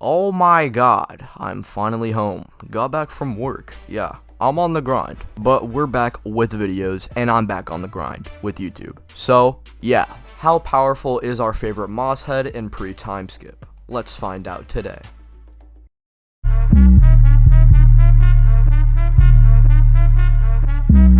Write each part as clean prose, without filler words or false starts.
Oh my god, I'm finally home. Got back from work. Yeah, I'm on the grind. But we're back with videos, and I'm back on the grind with YouTube. So, yeah, how powerful is our favorite Moss Head in Pre-Timeskip? Let's find out today.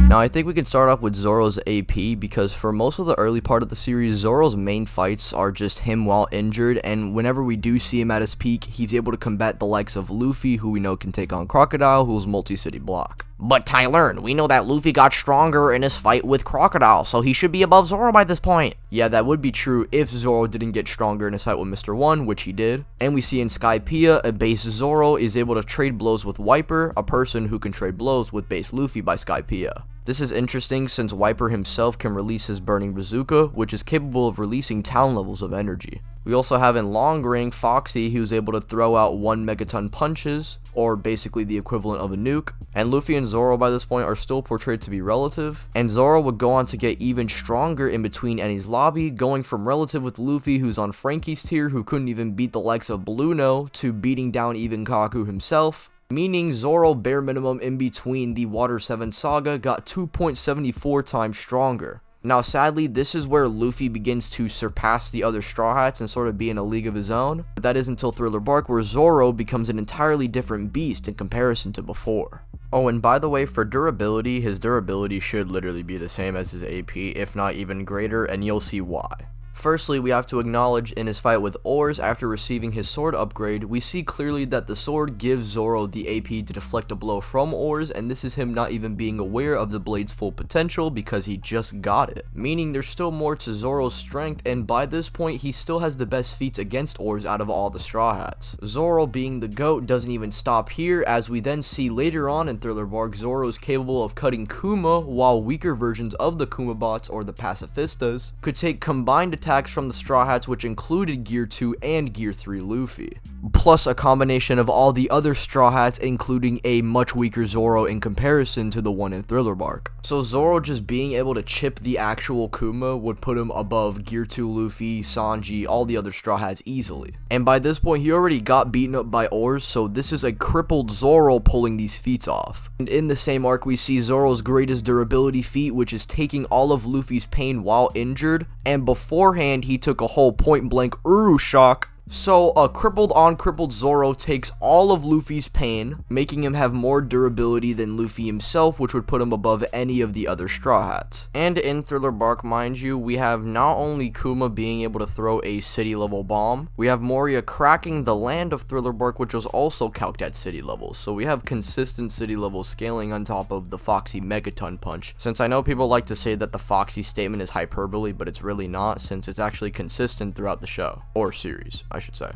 Now, I think we can start off with Zoro's AP, because for most of the early part of the series, Zoro's main fights are just him while injured, and whenever we do see him at his peak, he's able to combat the likes of Luffy, who we know can take on Crocodile, who's multi-city block. But Tyler, we know that Luffy got stronger in his fight with Crocodile, so he should be above Zoro by this point. Yeah, that would be true if Zoro didn't get stronger in his fight with Mr. 1, which he did. And we see in Skypiea, a base Zoro is able to trade blows with Wiper, a person who can trade blows with base Luffy by Skypiea. This is interesting since Wiper himself can release his Burning Bazooka, which is capable of releasing town levels of energy. We also have in long range Foxy, who's able to throw out 1 megaton punches, or basically the equivalent of a nuke. And Luffy and Zoro by this point are still portrayed to be relative, and Zoro would go on to get even stronger in between Enies lobby, going from relative with Luffy, who's on Frankie's tier, who couldn't even beat the likes of Blueno, to beating down even Kaku himself. Meaning Zoro bare minimum in between the Water 7 saga got 2.74 times stronger. Now sadly, this is where Luffy begins to surpass the other Straw Hats and sort of be in a league of his own, but that is until Thriller Bark, where Zoro becomes an entirely different beast in comparison to before. Oh, and by the way, for durability, his durability should literally be the same as his AP, if not even greater, and you'll see why. Firstly, we have to acknowledge in his fight with Oars after receiving his sword upgrade, we see clearly that the sword gives Zoro the AP to deflect a blow from Oars, and this is him not even being aware of the blade's full potential because he just got it. Meaning there's still more to Zoro's strength, and by this point he still has the best feats against Oars out of all the Straw Hats. Zoro being the GOAT doesn't even stop here, as we then see later on in Thriller Bark, Zoro is capable of cutting Kuma, while weaker versions of the Kuma bots, or the Pacifistas, could take combined attacks from the Straw Hats, which included Gear 2 and Gear 3 Luffy, plus a combination of all the other Straw Hats, including a much weaker Zoro in comparison to the one in Thriller Bark. So Zoro just being able to chip the actual Kuma would put him above Gear 2 Luffy, Sanji, all the other Straw Hats easily. And by this point he already got beaten up by Oars, so this is a crippled Zoro pulling these feats off. And in the same arc we see Zoro's greatest durability feat, which is taking all of Luffy's pain while injured, and beforehand he took a whole point blank Uru shock. So a crippled on crippled Zoro takes all of Luffy's pain, making him have more durability than Luffy himself, which would put him above any of the other Straw Hats. And in Thriller Bark, mind you, we have not only Kuma being able to throw a city level bomb, we have Moria cracking the land of Thriller Bark, which was also calced at city levels. So we have consistent city level scaling on top of the Foxy Megaton Punch. Since I know people like to say that the Foxy statement is hyperbole, but it's really not, since it's actually consistent throughout the show, or series, I should say.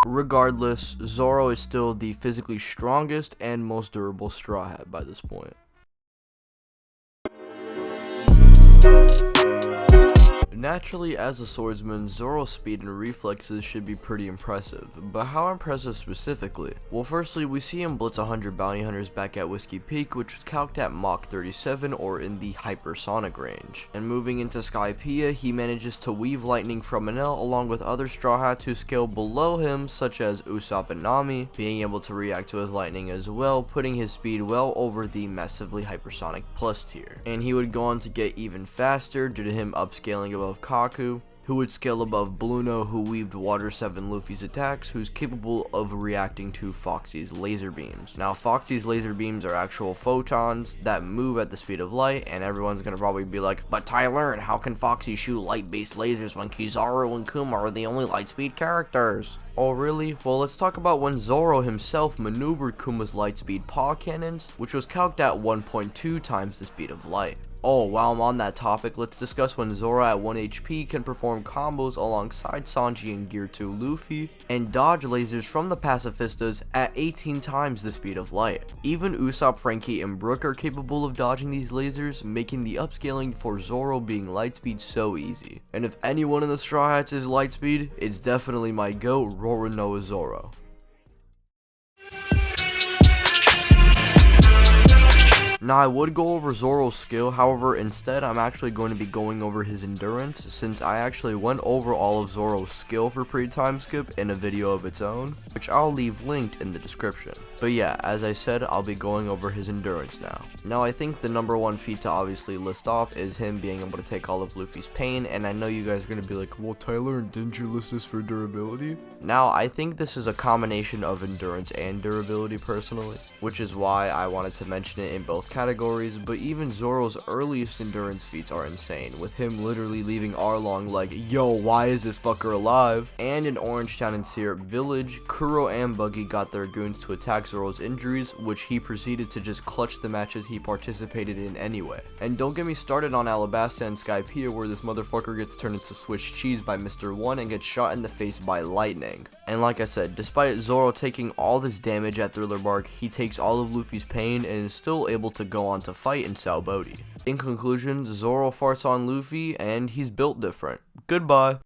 Regardless, Zoro is still the physically strongest and most durable Straw Hat by this point. Naturally, as a swordsman, Zoro's speed and reflexes should be pretty impressive, but how impressive specifically? Well, firstly, we see him blitz 100 bounty hunters back at Whiskey Peak, which was calced at Mach 37 or in the hypersonic range. And moving into Skypiea, he manages to weave lightning from Enel along with other Straw Hats who scale below him, such as Usopp and Nami, being able to react to his lightning as well, putting his speed well over the massively hypersonic plus tier. And he would go on to get even faster due to him upscaling above Kaku, who would scale above Blueno, who weaved Water 7 Luffy's attacks, who's capable of reacting to Foxy's laser beams. Now, Foxy's laser beams are actual photons that move at the speed of light, and everyone's gonna probably be like, but Tyler, how can Foxy shoot light-based lasers when Kizaru and Kuma are the only lightspeed characters? Oh really? Well, let's talk about when Zoro himself maneuvered Kuma's lightspeed paw cannons, which was calced at 1.2 times the speed of light. Oh, while I'm on that topic, let's discuss when Zoro at 1 HP can perform combos alongside Sanji and Gear 2 Luffy, and dodge lasers from the Pacifistas at 18 times the speed of light. Even Usopp, Frankie, and Brook are capable of dodging these lasers, making the upscaling for Zoro being lightspeed so easy. And if anyone in the Straw Hats is lightspeed, it's definitely my GOAT, Roronoa Zoro. Now, I would go over Zoro's skill, however, instead I'm actually going to be going over his endurance, since I actually went over all of Zoro's skill for Pre-Timeskip in a video of its own, which I'll leave linked in the description. But yeah, as I said, I'll be going over his endurance now. Now, I think the number one feat to obviously list off is him being able to take all of Luffy's pain, and I know you guys are going to be like, well, Tyler, didn't you list this for durability? Now, I think this is a combination of endurance and durability personally, which is why I wanted to mention it in both categories, but even Zoro's earliest endurance feats are insane, with him literally leaving Arlong like, yo, why is this fucker alive? And in Orange Town and Syrup Village, Kuro and Buggy got their goons to attack Zoro's injuries, which he proceeded to just clutch the matches he participated in anyway. And don't get me started on Alabasta and Skypiea, where this motherfucker gets turned into Swiss cheese by Mr. 1 and gets shot in the face by lightning. And like I said, despite Zoro taking all this damage at Thriller Bark, he takes all of Luffy's pain and is still able to go on to fight in Sao Bodhi. In conclusion, Zoro farts on Luffy and he's built different. Goodbye.